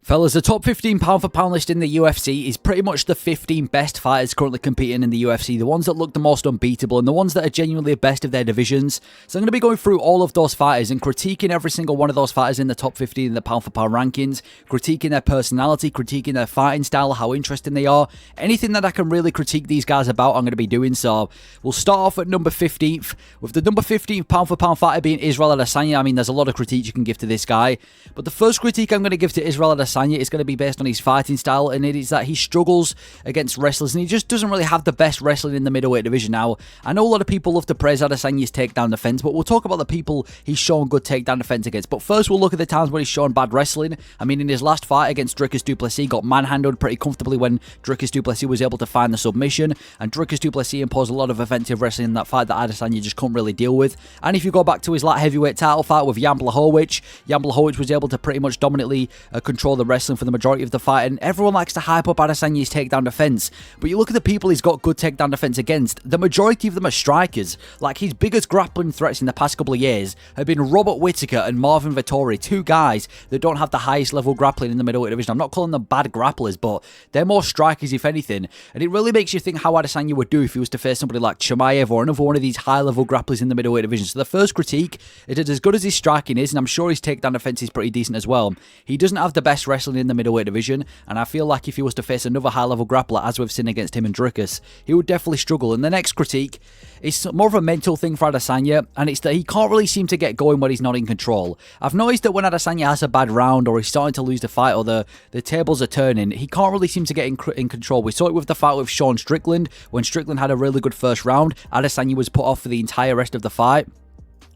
Fellas, the top 15 pound for pound list in the UFC is pretty much the 15 best fighters currently competing in the UFC, the ones that look the most unbeatable and the ones that are genuinely the best of their divisions. So I'm going to be going through all of those fighters and critiquing every single one of those fighters in the top 15 in the pound for pound rankings, critiquing their personality, critiquing their fighting style, how interesting they are. Anything that I can really critique these guys about, I'm going to be doing. So we'll start off at number 15th, with the number 15th pound for pound fighter being Israel Adesanya. I mean, there's a lot of critique you can give to this guy, but the first critique I'm going to give to Israel Adesanya is going to be based on his fighting style, and it is that he struggles against wrestlers and he just doesn't really have the best wrestling in the middleweight division. Now, I know a lot of people love to praise Adesanya's takedown defense, but we'll talk about the people he's shown good takedown defense against. But first, we'll look at the times when he's shown bad wrestling. I mean, in his last fight against Dricus Du Plessis, got manhandled pretty comfortably when Dricus Du Plessis was able to find the submission, and Dricus Du Plessis imposed a lot of offensive wrestling in that fight that Adesanya just couldn't really deal with. And if you go back to his light heavyweight title fight with Jan Blachowicz was able to pretty much dominantly control the wrestling for the majority of the fight, and everyone likes to hype up Adesanya's takedown defense, but you look at the people he's got good takedown defense against, the majority of them are strikers. Like, his biggest grappling threats in the past couple of years have been Robert Whittaker and Marvin Vettori, two guys that don't have the highest level grappling in the middleweight division. I'm not calling them bad grapplers, but they're more strikers if anything, and it really makes you think how Adesanya would do if he was to face somebody like Chimaev or another one of these high level grapplers in the middleweight division. So the first critique is that as good as his striking is, and I'm sure his takedown defense is pretty decent as well, he doesn't have the best wrestling in the middleweight division, and I feel like if he was to face another high-level grappler, as we've seen against him and Dricus, he would definitely struggle. And the next critique is more of a mental thing for Adesanya, and it's that he can't really seem to get going when he's not in control. I've noticed that when Adesanya has a bad round, or he's starting to lose the fight, or the tables are turning, he can't really seem to get in control. We saw it with the fight with Sean Strickland. When Strickland had a really good first round, Adesanya was put off for the entire rest of the fight.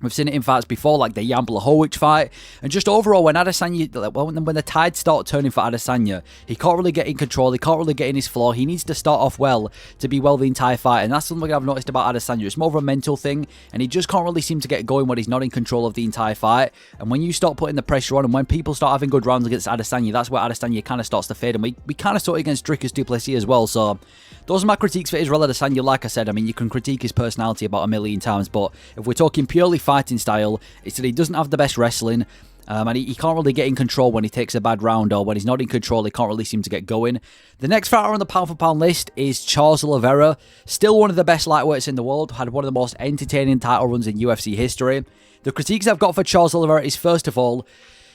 We've seen it in fights before, like the Jan Blachowicz fight. And just overall, when the tides start turning for Adesanya, he can't really get in control. He can't really get in his flow. He needs to start off well to be well the entire fight. And that's something I've noticed about Adesanya. It's more of a mental thing, and he just can't really seem to get going when he's not in control of the entire fight. And when you start putting the pressure on, and when people start having good rounds against Adesanya, that's where Adesanya kind of starts to fade. And we kind of saw it against Dricus Du Plessis as well. So those are my critiques for Israel Adesanya. Like I said, I mean, you can critique his personality about a million times, but if we're talking purely fighting style, it's that he doesn't have the best wrestling, and he can't really get in control when he takes a bad round, or when he's not in control, he can't really seem to get going. The next fighter on the pound for pound list is Charles Oliveira, still one of the best lightweights in the world, had one of the most entertaining title runs in UFC history. The critiques I've got for Charles Oliveira is, first of all,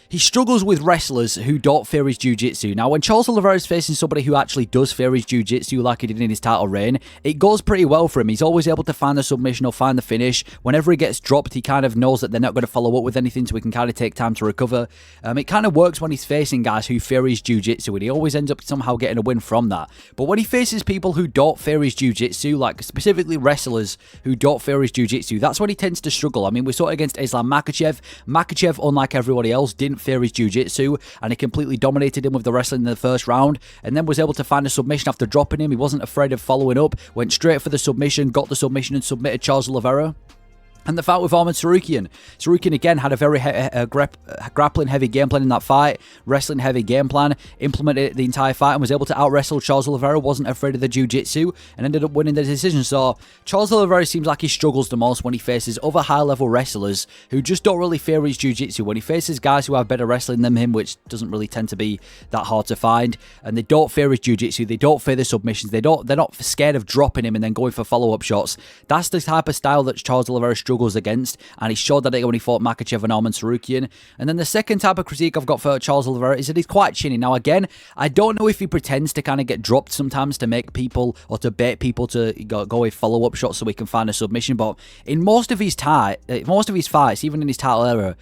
he struggles with wrestlers who don't fear his jiu-jitsu. Now, when Charles Oliveira is facing somebody who actually does fear his jiu-jitsu like he did in his title reign, it goes pretty well for him. He's always able to find the submission or find the finish. Whenever he gets dropped, he kind of knows that they're not going to follow up with anything, so he can kind of take time to recover. It kind of works when he's facing guys who fear his jiu-jitsu, and he always ends up somehow getting a win from that. But when he faces people who don't fear his jiu-jitsu, like specifically wrestlers who don't fear his jiu-jitsu, that's when he tends to struggle. I mean, we saw it against Islam Makhachev. Makhachev, unlike everybody else, didn't fear his jiu-jitsu, and he completely dominated him with the wrestling in the first round, and then was able to find a submission after dropping him. He wasn't afraid of following up, went straight for the submission, got the submission, and submitted Charles Oliveira. And the fight with Arman Tsarukyan. Tsarukyan again had a very grappling heavy game plan in that fight, wrestling heavy game plan, implemented it the entire fight and was able to out-wrestle Charles Oliveira, wasn't afraid of the jiu-jitsu, and ended up winning the decision. So Charles Oliveira seems like he struggles the most when he faces other high-level wrestlers who just don't really fear his jiu-jitsu. When he faces guys who have better wrestling than him, which doesn't really tend to be that hard to find, and they don't fear his jiu-jitsu, they don't fear the submissions, they're not scared of dropping him and then going for follow-up shots. That's the type of style that Charles Oliveira struggles against, and he showed that when he fought Makhachev and Arman Tsarukyan. And then the second type of critique I've got for Charles Oliveira is that he's quite chinny. Now again, I don't know if he pretends to kind of get dropped sometimes to make people, or to bait people to go with follow-up shots so he can find a submission, but in most of his fights, even in his title era,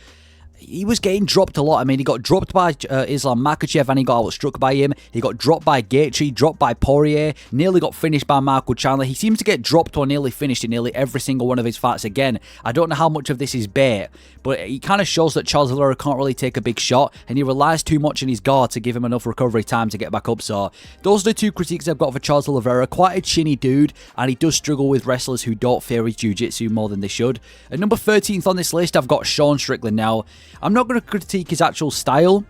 he was getting dropped a lot. I mean, he got dropped by Islam Makhachev and he got outstruck by him. He got dropped by Gaethje, dropped by Poirier, nearly got finished by Marco Chandler. He seems to get dropped or nearly finished in nearly every single one of his fights. Again, I don't know how much of this is bait, but it kind of shows that Charles Oliveira can't really take a big shot, and he relies too much on his guard to give him enough recovery time to get back up. So those are the two critiques I've got for Charles Oliveira. Quite a chinny dude, and he does struggle with wrestlers who don't fear his jiu-jitsu more than they should. At number 13th on this list, I've got Sean Strickland. Now, I'm not going to critique his actual style.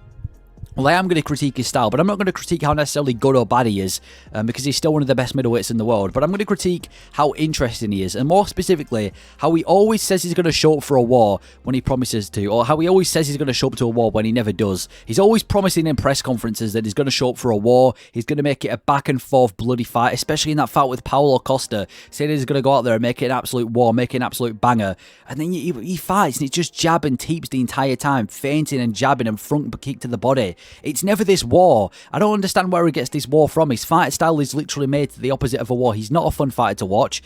Well, I am going to critique his style, but I'm not going to critique how necessarily good or bad he is, because he's still one of the best middleweights in the world. But I'm going to critique how interesting he is, and more specifically, how he always says he's going to show up for a war when he promises to, or how he always says he's going to show up to a war when he never does. He's always promising in press conferences that he's going to show up for a war, he's going to make it a back-and-forth bloody fight, especially in that fight with Paulo Costa, saying he's going to go out there and make it an absolute war, make it an absolute banger. And then he fights, and it's just jab and teeps the entire time, feinting and jabbing and front kick to the body. It's never this war. I don't understand where he gets this war from. His fight style is literally made to the opposite of a war. He's not a fun fighter to watch.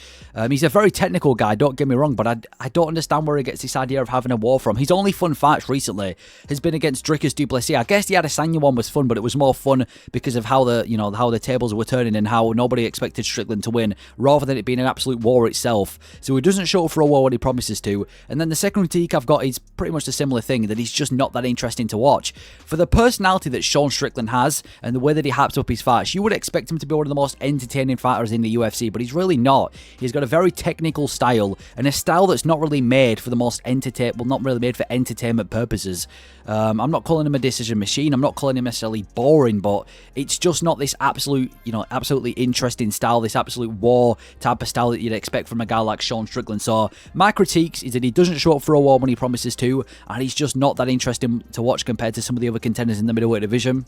He's a very technical guy, don't get me wrong, but I don't understand where he gets this idea of having a war from. His only fun fights recently has been against Dricus Du Plessis. I guess the Adesanya one was fun, but it was more fun because of how the tables were turning and how nobody expected Strickland to win, rather than it being an absolute war itself. So he doesn't show up for a war when he promises to. And then the second critique I've got is pretty much a similar thing, that he's just not that interesting to watch. For the personality that Sean Strickland has and the way that he hypes up his fights, you would expect him to be one of the most entertaining fighters in the UFC, but he's really not. He's got a very technical style, and a style that's not really made for the most not really made for entertainment purposes. I'm not calling him a decision machine, I'm not calling him necessarily boring, but it's just not this absolutely interesting style, this absolute war type of style that you'd expect from a guy like Sean Strickland. So my critiques is that he doesn't show up for a war when he promises to, and he's just not that interesting to watch compared to some of the other contenders in the middleweight division.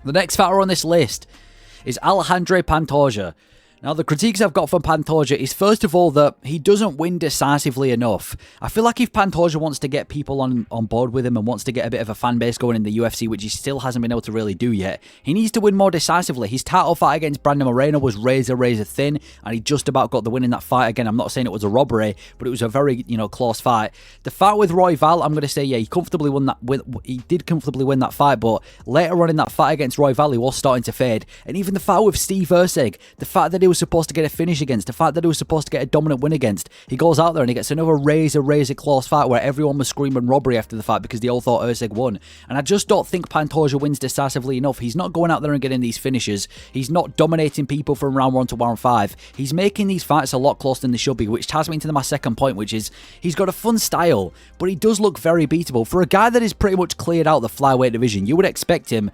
The next fighter on this list is Alexandre Pantoja. Now, the critiques I've got from Pantoja is, first of all, that he doesn't win decisively enough. I feel like if Pantoja wants to get people on board with him and wants to get a bit of a fan base going in the UFC, which he still hasn't been able to really do yet, he needs to win more decisively. His title fight against Brandon Moreno was razor thin, and he just about got the win in that fight. Again, I'm not saying it was a robbery, but it was a very, close fight. The fight with Royval, I'm going to say, yeah, he comfortably won that. He did comfortably win that fight, but later on in that fight against Royval, he was starting to fade. And even the fight with Steve Erceg, the fact that he was supposed to get a finish against, the fact that he was supposed to get a dominant win against, he goes out there and he gets another razor close fight where everyone was screaming robbery after the fight because they all thought Erceg won. And I just don't think Pantoja wins decisively enough. He's not going out there and getting these finishes. He's not dominating people from round 1 to round 5. He's making these fights a lot closer than they should be, which ties me into my second point, which is he's got a fun style, but he does look very beatable. For a guy that is pretty much cleared out the flyweight division, you would expect him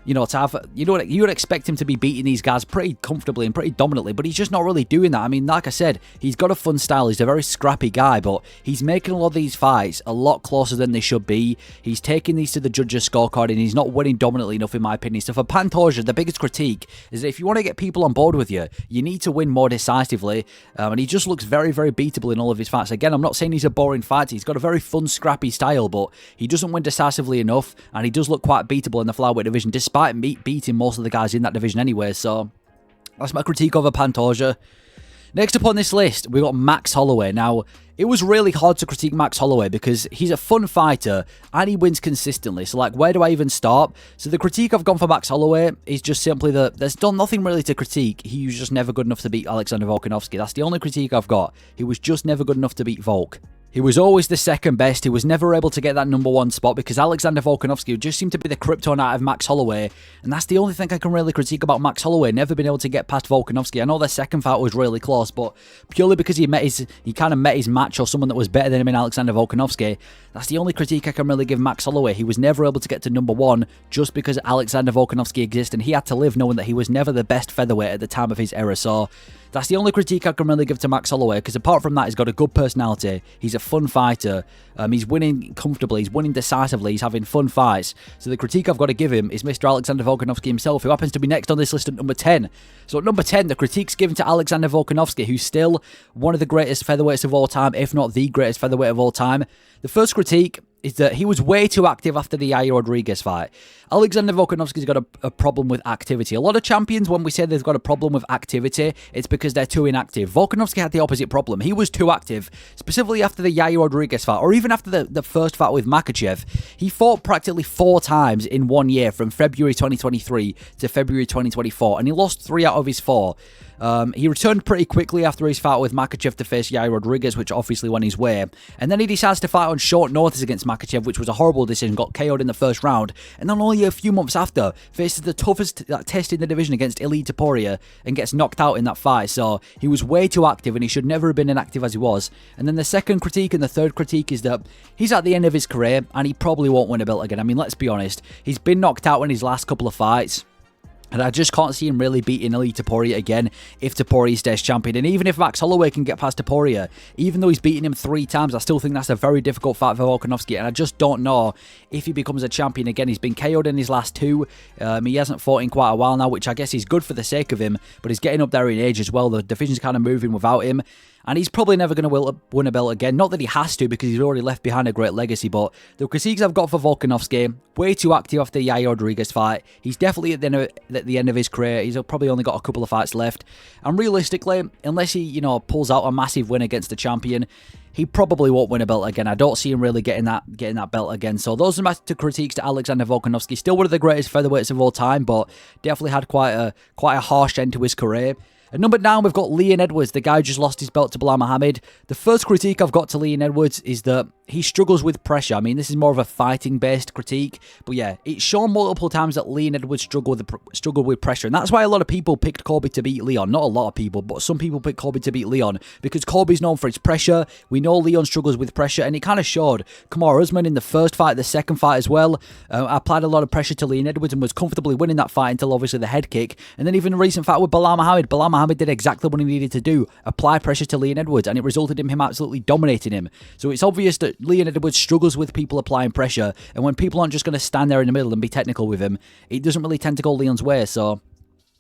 to have, you would expect him to be beating these guys pretty comfortably and pretty dominantly, but he's just not really doing that. I mean, like I said, he's got a fun style, he's a very scrappy guy, but he's making a lot of these fights a lot closer than they should be. He's taking these to the judges' scorecard, and he's not winning dominantly enough, in my opinion. So for Pantoja, the biggest critique is that if you want to get people on board with you, you need to win more decisively, and he just looks very beatable in all of his fights. Again, I'm not saying he's a boring fighter, he's got a very fun, scrappy style, but he doesn't win decisively enough, and he does look quite beatable in the flyweight division, despite beating most of the guys in that division anyway. So that's my critique over Pantoja. Next up on this list, we got Max Holloway. Now, it was really hard to critique Max Holloway because he's a fun fighter and he wins consistently. So, where do I even start? So, the critique I've gone for Max Holloway is just simply that there's done nothing really to critique. He was just never good enough to beat Alexander Volkanovski. That's the only critique I've got. He was just never good enough to beat Volk. He was always the second best. He was never able to get that number 1 spot because Alexander Volkanovski just seemed to be the kryptonite of Max Holloway. And that's the only thing I can really critique about Max Holloway. Never been able to get past Volkanovski. I know their second fight was really close, but purely because he kind of met his match or someone that was better than him in Alexander Volkanovski. That's the only critique I can really give Max Holloway. He was never able to get to number 1 just because Alexander Volkanovski exists, and he had to live knowing that he was never the best featherweight at the time of his era. So that's the only critique I can really give to Max Holloway, because apart from that, he's got a good personality, he's a fun fighter, he's winning comfortably, he's winning decisively, he's having fun fights. So the critique I've got to give him is Mr. Alexander Volkanovski himself, who happens to be next on this list at number 10. So at number 10, the critique's given to Alexander Volkanovski, who's still one of the greatest featherweights of all time, if not the greatest featherweight of all time. The first critique is that he was way too active after the Yair Rodriguez fight. Alexander Volkanovski's got a problem with activity. A lot of champions, when we say they've got a problem with activity, it's because they're too inactive. Volkanovski had the opposite problem. He was too active, specifically after the Yair Rodriguez fight, or even after the first fight with Makhachev. He fought practically 4 times in 1 year, from February 2023 to February 2024, and he lost 3 out of his 4. He returned pretty quickly after his fight with Makhachev to face Yair Rodriguez, which obviously went his way. And then he decides to fight on short notice against Makhachev, which was a horrible decision, got KO'd in the first round, and then only a few months after, faces the toughest test in the division against Ilia Topuria and gets knocked out in that fight. So he was way too active, and he should never have been inactive as he was. And then the second critique and the third critique is that he's at the end of his career, and he probably won't win a belt again. I mean, let's be honest, he's been knocked out in his last couple of fights. And I just can't see him really beating Ilia Topuria again if Topuria stays champion. And even if Max Holloway can get past Topuria, even though he's beaten him 3 times, I still think that's a very difficult fight for Volkanovski. And I just don't know if he becomes a champion again. He's been KO'd in his last 2. He hasn't fought in quite a while now, which I guess is good for the sake of him. But he's getting up there in age as well. The division's kind of moving without him. And he's probably never going to win a belt again. Not that he has to, because he's already left behind a great legacy. But the critiques I've got for Volkanovski, way too active after the Yair Rodriguez fight. He's definitely at the end of his career. He's probably only got a couple of fights left. And realistically, unless he, pulls out a massive win against the champion, he probably won't win a belt again. I don't see him really getting that belt again. So those are my 2 critiques to Alexander Volkanovski. Still one of the greatest featherweights of all time, but definitely had quite a harsh end to his career. At number 9, we've got Leon Edwards, the guy who just lost his belt to Belal Muhammad. The first critique I've got to Leon Edwards is that he struggles with pressure. I mean, this is more of a fighting-based critique. But yeah, it's shown multiple times that Leon Edwards struggled with pressure. And that's why a lot of people picked Colby to beat Leon. Not a lot of people, but some people picked Colby to beat Leon. Because Colby's known for his pressure. We know Leon struggles with pressure. And it kind of showed. Kamaru Usman in the first fight, the second fight as well, applied a lot of pressure to Leon Edwards and was comfortably winning that fight until obviously the head kick. And then even a recent fight with Belal Muhammad. Belal Muhammad did exactly what he needed to do. Apply pressure to Leon Edwards. And it resulted in him absolutely dominating him. So it's obvious that Leon Edwards struggles with people applying pressure, and when people aren't just going to stand there in the middle and be technical with him, it doesn't really tend to go Leon's way. So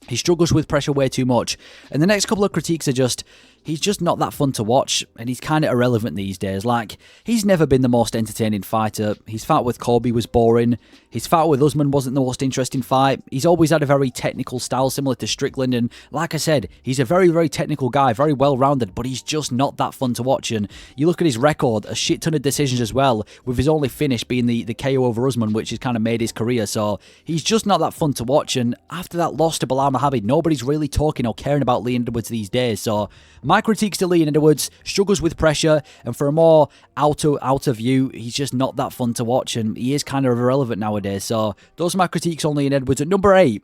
he struggles with pressure way too much. And the next couple of critiques are just, he's just not that fun to watch, and he's kind of irrelevant these days. Like, he's never been the most entertaining fighter. His fight with Colby was boring. His fight with Usman wasn't the most interesting fight. He's always had a very technical style similar to Strickland, and like I said, he's a very, very technical guy, very well-rounded, but he's just not that fun to watch. And you look at his record, a shit ton of decisions as well, with his only finish being the KO over Usman, which has kind of made his career. So he's just not that fun to watch, and after that loss to Belal Muhammad, nobody's really talking or caring about Leon Edwards these days. So my critiques to Leon Edwards, struggles with pressure, and for a more outer view, he's just not that fun to watch, and he is kind of irrelevant nowadays. So those are my critiques on Leon Edwards. At number 8,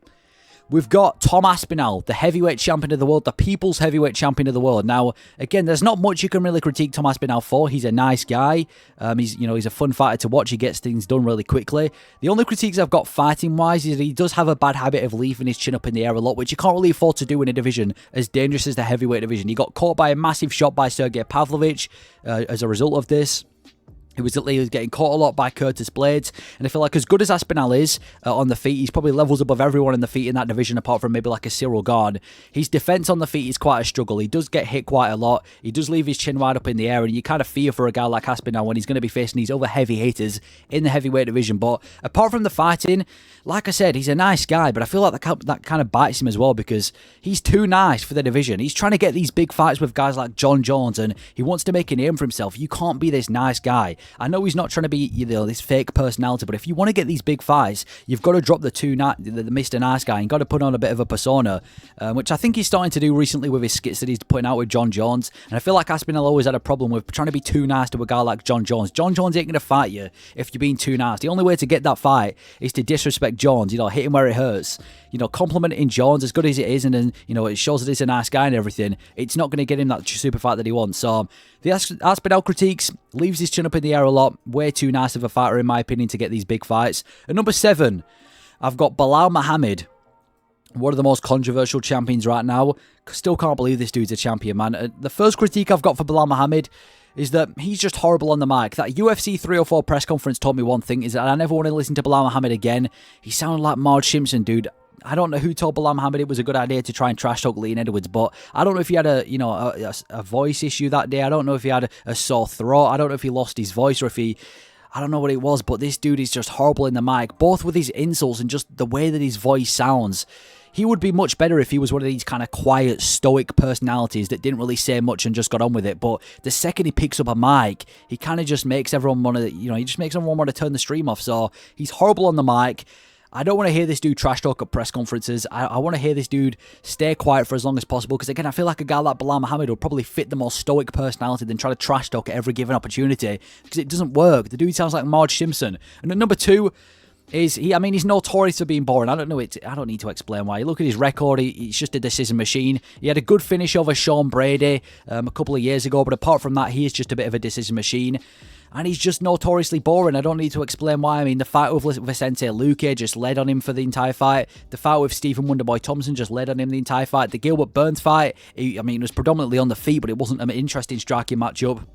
we've got Tom Aspinall, the heavyweight champion of the world, the people's heavyweight champion of the world. Now, again, there's not much you can really critique Tom Aspinall for. He's a nice guy. He's a fun fighter to watch. He gets things done really quickly. The only critiques I've got fighting-wise is that he does have a bad habit of leaving his chin up in the air a lot, which you can't really afford to do in a division as dangerous as the heavyweight division. He got caught by a massive shot by Sergey Pavlovich as a result of this. He was getting caught a lot by Curtis Blades. And I feel like as good as Aspinall is on the feet, he's probably levels above everyone in the feet in that division, apart from maybe like a Cyril Gane. His defense on the feet is quite a struggle. He does get hit quite a lot. He does leave his chin wide up in the air, and you kind of fear for a guy like Aspinall when he's going to be facing these other heavy hitters in the heavyweight division. But apart from the fighting, like I said, he's a nice guy, but I feel like that kind of bites him as well, because he's too nice for the division. He's trying to get these big fights with guys like Jon Jones, and he wants to make a name for himself. You can't be this nice guy. I know he's not trying to be this fake personality, but if you want to get these big fights, you've got to drop the Mr. Nice guy and got to put on a bit of a persona, which I think he's starting to do recently with his skits that he's putting out with Jon Jones. And I feel like Aspinall always had a problem with trying to be too nice to a guy like Jon Jones. Jon Jones ain't going to fight you if you're being too nice. The only way to get that fight is to disrespect Jones, hit him where it hurts. Complimenting Jones as good as it is, and then, it shows that he's a nice guy and everything. It's not going to get him that super fight that he wants. So the Aspinall critiques, leaves his chin up in the air a lot. Way too nice of a fighter, in my opinion, to get these big fights. At number 7, I've got Belal Muhammad, one of the most controversial champions right now. Still can't believe this dude's a champion, man. The first critique I've got for Belal Muhammad is that he's just horrible on the mic. That UFC 304 press conference taught me one thing, is that I never want to listen to Belal Muhammad again. He sounded like Marge Simpson, dude. I don't know who told Belal Muhammad it was a good idea to try and trash talk Leon Edwards, but I don't know if he had a voice issue that day. I don't know if he had a sore throat. I don't know if he lost his voice, or if I don't know what it was, but this dude is just horrible in the mic, both with his insults and just the way that his voice sounds. He would be much better if he was one of these kind of quiet, stoic personalities that didn't really say much and just got on with it. But the second he picks up a mic, he kind of just makes everyone want to, he just makes everyone want to turn the stream off. So he's horrible on the mic. I don't want to hear this dude trash talk at press conferences. I want to hear this dude stay quiet for as long as possible, because again, I feel like a guy like Belal Muhammad would probably fit the more stoic personality than try to trash talk at every given opportunity, because it doesn't work. The dude sounds like Marge Simpson. And at number 2 is he's notorious for being boring. I don't need to explain why. You look at his record, he's just a decision machine. He had a good finish over Sean Brady a couple of years ago, but apart from that, he is just a bit of a decision machine. And he's just notoriously boring. I don't need to explain why. I mean, the fight with Vicente Luque just led on him for the entire fight. The fight with Stephen Wonderboy Thompson just led on him the entire fight. The Gilbert Burns fight, it was predominantly on the feet, but it wasn't an interesting striking matchup.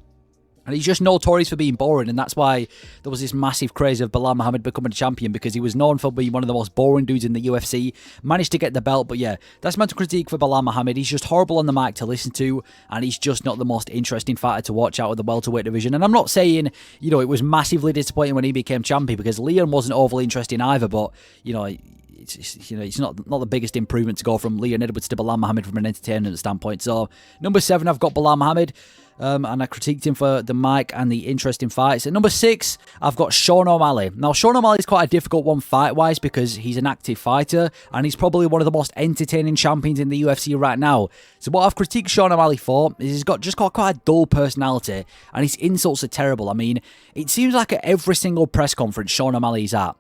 And he's just notorious for being boring, and that's why there was this massive craze of Belal Muhammad becoming a champion, because he was known for being one of the most boring dudes in the UFC. Managed to get the belt, but yeah, that's my critique for Belal Muhammad. He's just horrible on the mic to listen to, and he's just not the most interesting fighter to watch out of the welterweight division. And I'm not saying, it was massively disappointing when he became champion, because Leon wasn't overly interesting either, but, it's not the biggest improvement to go from Leon Edwards to Belal Muhammad from an entertainment standpoint. So, number 7, I've got Belal Muhammad. And I critiqued him for the mic and the interesting fights. At number 6, I've got Sean O'Malley. Now, Sean O'Malley is quite a difficult one fight-wise, because he's an active fighter, and he's probably one of the most entertaining champions in the UFC right now. So what I've critiqued Sean O'Malley for is he's got quite a dull personality, and his insults are terrible. I mean, it seems like at every single press conference Sean O'Malley's at,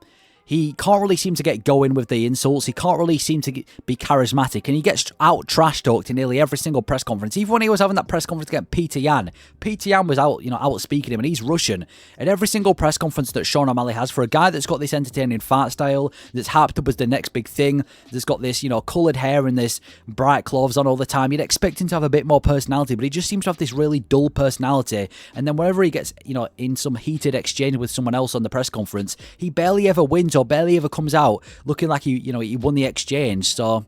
he can't really seem to get going with the insults. He can't really seem to be charismatic. And he gets out trash-talked in nearly every single press conference. Even when he was having that press conference against Peter Yan. Peter Yan was out speaking him, and he's Russian. At every single press conference that Sean O'Malley has, for a guy that's got this entertaining fight style, that's hyped up as the next big thing, that's got this, coloured hair and this bright clothes on all the time, you'd expect him to have a bit more personality, but he just seems to have this really dull personality. And then whenever he gets, in some heated exchange with someone else on the press conference, he barely ever wins or barely ever comes out looking like he won the exchange. So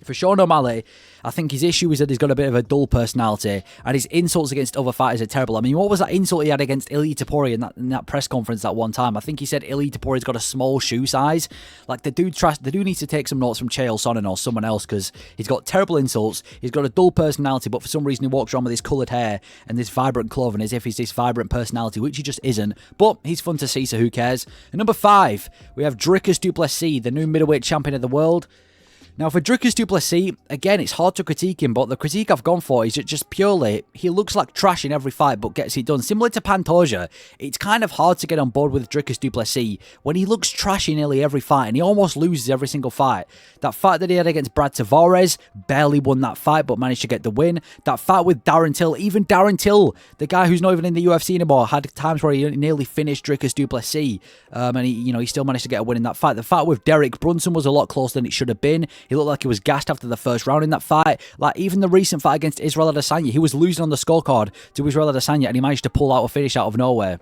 for Sean O'Malley, I think his issue is that he's got a bit of a dull personality, and his insults against other fighters are terrible. I mean, what was that insult he had against Ilia Topuria in that press conference that one time? I think he said Ilia Topuria's got a small shoe size. Like, the dude needs to take some notes from Chael Sonnen or someone else, because he's got terrible insults, he's got a dull personality, but for some reason he walks around with his coloured hair and this vibrant clothing as if he's this vibrant personality, which he just isn't. But he's fun to see, so who cares? And number 5, we have Dricus Du Plessis, the new middleweight champion of the world. Now, for Dricus Du Plessis, again, it's hard to critique him, but the critique I've gone for is just purely, he looks like trash in every fight, but gets it done. Similar to Pantoja, it's kind of hard to get on board with Dricus Du Plessis when he looks trash in nearly every fight, and he almost loses every single fight. That fight that he had against Brad Tavares, barely won that fight, but managed to get the win. That fight with Darren Till, even Darren Till, the guy who's not even in the UFC anymore, had times where he nearly finished Dricus Du Plessis, and he still managed to get a win in that fight. The fight with Derek Brunson was a lot closer than it should have been. He looked like he was gassed after the first round in that fight. Like, even the recent fight against Israel Adesanya, he was losing on the scorecard to Israel Adesanya, and he managed to pull out a finish out of nowhere.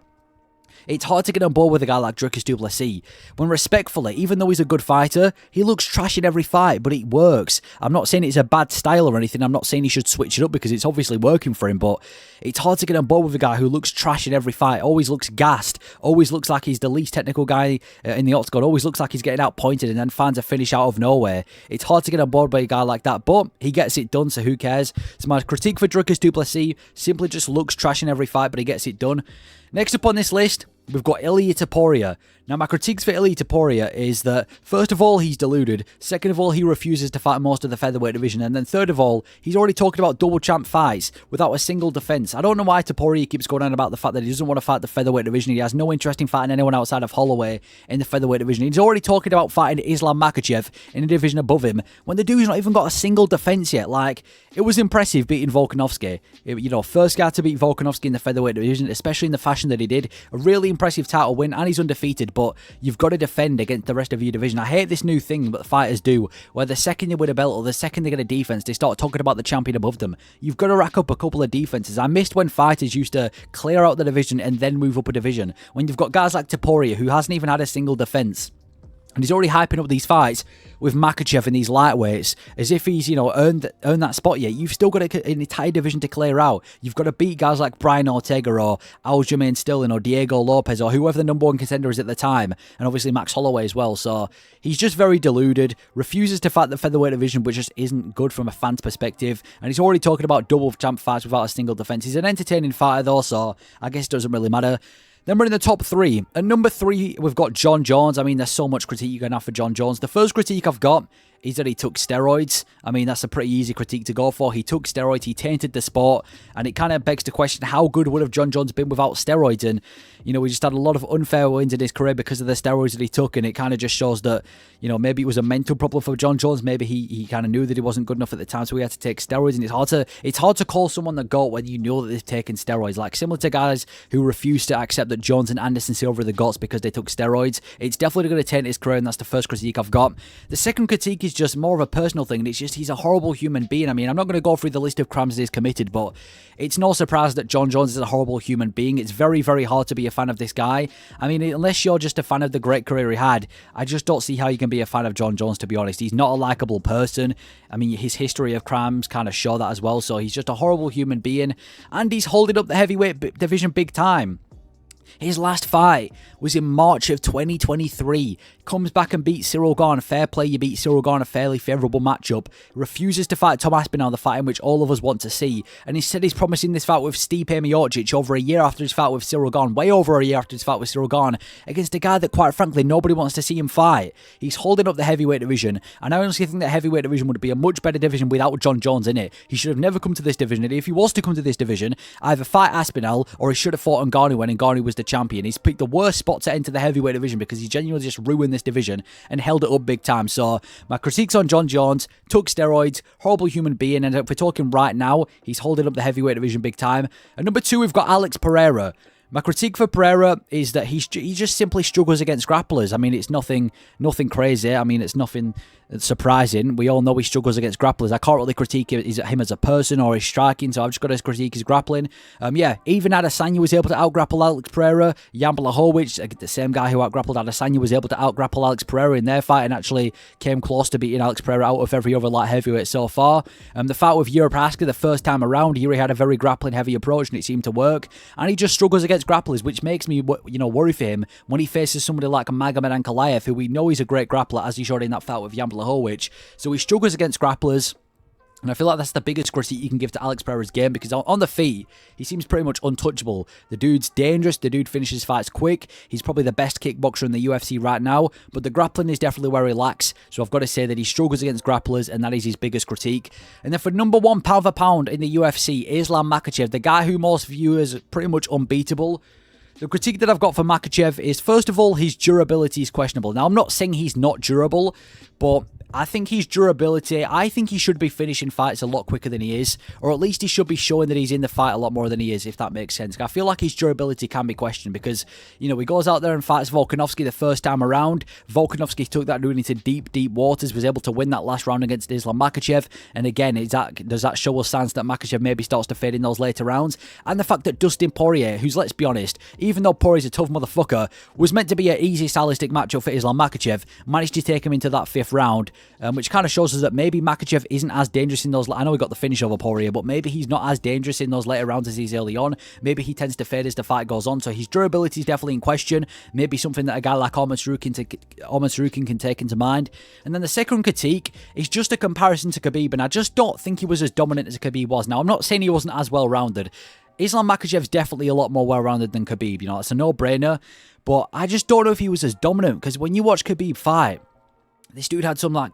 It's hard to get on board with a guy like Dricus Du Plessis, when respectfully, even though he's a good fighter, he looks trash in every fight, but it works. I'm not saying it's a bad style or anything, I'm not saying he should switch it up, because it's obviously working for him, but it's hard to get on board with a guy who looks trash in every fight, always looks gassed, always looks like he's the least technical guy in the octagon, always looks like he's getting outpointed and then finds a finish out of nowhere. It's hard to get on board by a guy like that, but he gets it done, so who cares? So my critique for Dricus Du Plessis, simply just looks trash in every fight, but he gets it done. Next up on this list, we've got Ilia Topuria. Now, my critiques for Ilia Topuria is that, first of all, he's deluded. Second of all, he refuses to fight most of the featherweight division. And then third of all, he's already talking about double champ fights without a single defense. I don't know why Topuria keeps going on about the fact that he doesn't want to fight the featherweight division. He has no interest in fighting anyone outside of Holloway in the featherweight division. He's already talking about fighting Islam Makhachev in a division above him, when the dude's not even got a single defense yet. Like, it was impressive beating Volkanovski. First guy to beat Volkanovski in the featherweight division, especially in the fashion that he did. A really impressive title win, and he's undefeated, but you've got to defend against the rest of your division. I hate this new thing that the fighters do, where the second they win a belt or the second they get a defense, they start talking about the champion above them. You've got to rack up a couple of defenses. I missed when fighters used to clear out the division and then move up a division. When you've got guys like Topuria, who hasn't even had a single defense, and he's already hyping up these fights with Makhachev in these lightweights, as if he's, earned that spot yet. You've still got an entire division to clear out. You've got to beat guys like Brian Ortega or Aljamain Sterling or Diego Lopez or whoever the number one contender is at the time, and obviously Max Holloway as well. So he's just very deluded, refuses to fight the featherweight division, which just isn't good from a fan's perspective, and he's already talking about double champ fights without a single defense. He's an entertaining fighter though, so I guess it doesn't really matter. Then we're in the top 3. At number 3, we've got Jon Jones. I mean, there's so much critique you're going to have for Jon Jones. The first critique I've got is that he took steroids. I mean, that's a pretty easy critique to go for. He took steroids, he tainted the sport, and it kind of begs the question, how good would have Jon Jones been without steroids? And, you know, we just had a lot of unfair wins in his career because of the steroids that he took, and it kind of just shows that, you know, maybe it was a mental problem for Jon Jones. Maybe he kind of knew that he wasn't good enough at the time, so he had to take steroids, and it's hard to call someone the GOAT when you know that they've taken steroids. Like, similar to guys who refuse to accept that Jones and Anderson Silva are the GOATs because they took steroids. It's definitely going to taint his career, and that's the first critique I've got. The second critique is just more of a personal thing, and it's just he's a horrible human being. I mean, I'm not going to go through the list of crimes that he's committed, but it's no surprise that Jon Jones is a horrible human being. It's very, very hard to be a fan of this guy. I mean, unless you're just a fan of the great career he had, I just don't see how you can be a fan of Jon Jones, to be honest. He's not a likable person. I mean, his history of crimes kind of show that as well, so he's just a horrible human being, and he's holding up the heavyweight division big time. His last fight was in March of 2023. Comes back and beats Ciryl Gane. Fair play, you beat Ciryl Gane, a fairly favourable matchup. Refuses to fight Tom Aspinall, the fight in which all of us want to see. And instead he's promising this fight with Stipe Miocic over a year after his fight with Ciryl Gane. Way over a year after his fight with Ciryl Gane. Against a guy that, quite frankly, nobody wants to see him fight. He's holding up the heavyweight division. And I honestly think that heavyweight division would be a much better division without Jon Jones in it. He should have never come to this division. And if he was to come to this division, either fight Aspinall or he should have fought Ngannou when Ngannou was the champion. He's picked the worst spot to enter the heavyweight division because he genuinely just ruined this division and held it up big time. So my critiques on Jon Jones: took steroids, horrible human being, and if we're talking right now, he's holding up the heavyweight division big time. And number 2, we've got Alex Pereira. My critique for Pereira is that he just simply struggles against grapplers. I mean, it's nothing crazy. I mean, it's nothing surprising. We all know he struggles against grapplers. I can't really critique him as a person or his striking, so I've just got to critique his grappling. Yeah, even Adesanya was able to outgrapple Alex Pereira. Jan Blachowicz, the same guy who outgrappled Adesanya, was able to outgrapple Alex Pereira in their fight and actually came close to beating Alex Pereira out of every other light heavyweight so far. The fight with Yuri Prochazka, the first time around, Yuri had a very grappling-heavy approach and it seemed to work. And he just struggles against grapplers, which makes me, worry for him when he faces somebody like Magomed Ankalaev, who we know is a great grappler, as he showed in that fight with Jan Blachowicz. So he struggles against grapplers. And I feel like that's the biggest critique you can give to Alex Pereira's game, because on the feet, he seems pretty much untouchable. The dude's dangerous, the dude finishes fights quick, he's probably the best kickboxer in the UFC right now, but the grappling is definitely where he lacks, so I've got to say that he struggles against grapplers, and that is his biggest critique. And then for number 1 pound for pound in the UFC, Islam Makhachev, the guy who most view as pretty much unbeatable. The critique that I've got for Makhachev is, first of all, his durability is questionable. Now, I'm not saying he's not durable, but I think his durability, I think he should be finishing fights a lot quicker than he is, or at least he should be showing that he's in the fight a lot more than he is, if that makes sense. I feel like his durability can be questioned because, he goes out there and fights Volkanovski the first time around. Volkanovski took that dude into deep, deep waters, was able to win that last round against Islam Makhachev, and again, does that show us signs that Makhachev maybe starts to fade in those later rounds? And the fact that Dustin Poirier, who's, let's be honest, even though Poirier's a tough motherfucker, was meant to be an easy stylistic matchup for Islam Makhachev, managed to take him into that 5th round, which kind of shows us that maybe Makhachev isn't as dangerous in those. I know he got the finish over Poirier, but maybe he's not as dangerous in those later rounds as he's early on. Maybe he tends to fade as the fight goes on, so his durability is definitely in question. Maybe something that a guy like Omar Sarukin can take into mind. And then the second critique is just a comparison to Khabib, and I just don't think he was as dominant as Khabib was. Now, I'm not saying he wasn't as well-rounded. Islam Makhachev's definitely a lot more well-rounded than Khabib, it's a no-brainer, but I just don't know if he was as dominant, because when you watch Khabib fight, this dude had some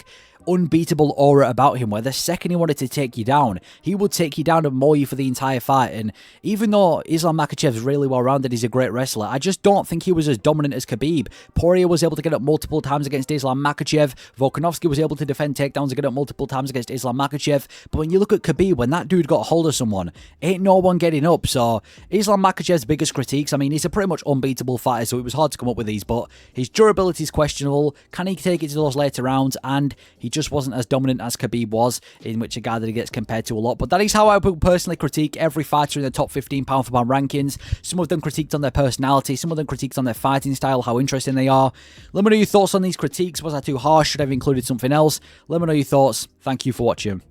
unbeatable aura about him, where the second he wanted to take you down, he would take you down and maul you for the entire fight. And even though Islam Makhachev's really well-rounded, he's a great wrestler, I just don't think he was as dominant as Khabib. Poirier was able to get up multiple times against Islam Makhachev. Volkanovski was able to defend takedowns and get up multiple times against Islam Makhachev. But when you look at Khabib, when that dude got a hold of someone, ain't no one getting up. So Islam Makhachev's biggest critiques, I mean, he's a pretty much unbeatable fighter, so it was hard to come up with these, but his durability is questionable. Can he take it to those later rounds? And he just wasn't as dominant as Khabib was, in which a guy that he gets compared to a lot. But that is how I would personally critique every fighter in the top 15 pound for pound rankings. Some of them critiqued on their personality, some of them critiqued on their fighting style, how interesting they are. Let me know your thoughts on these critiques. Was I too harsh? Should I have included something else? Let me know your thoughts. Thank you for watching.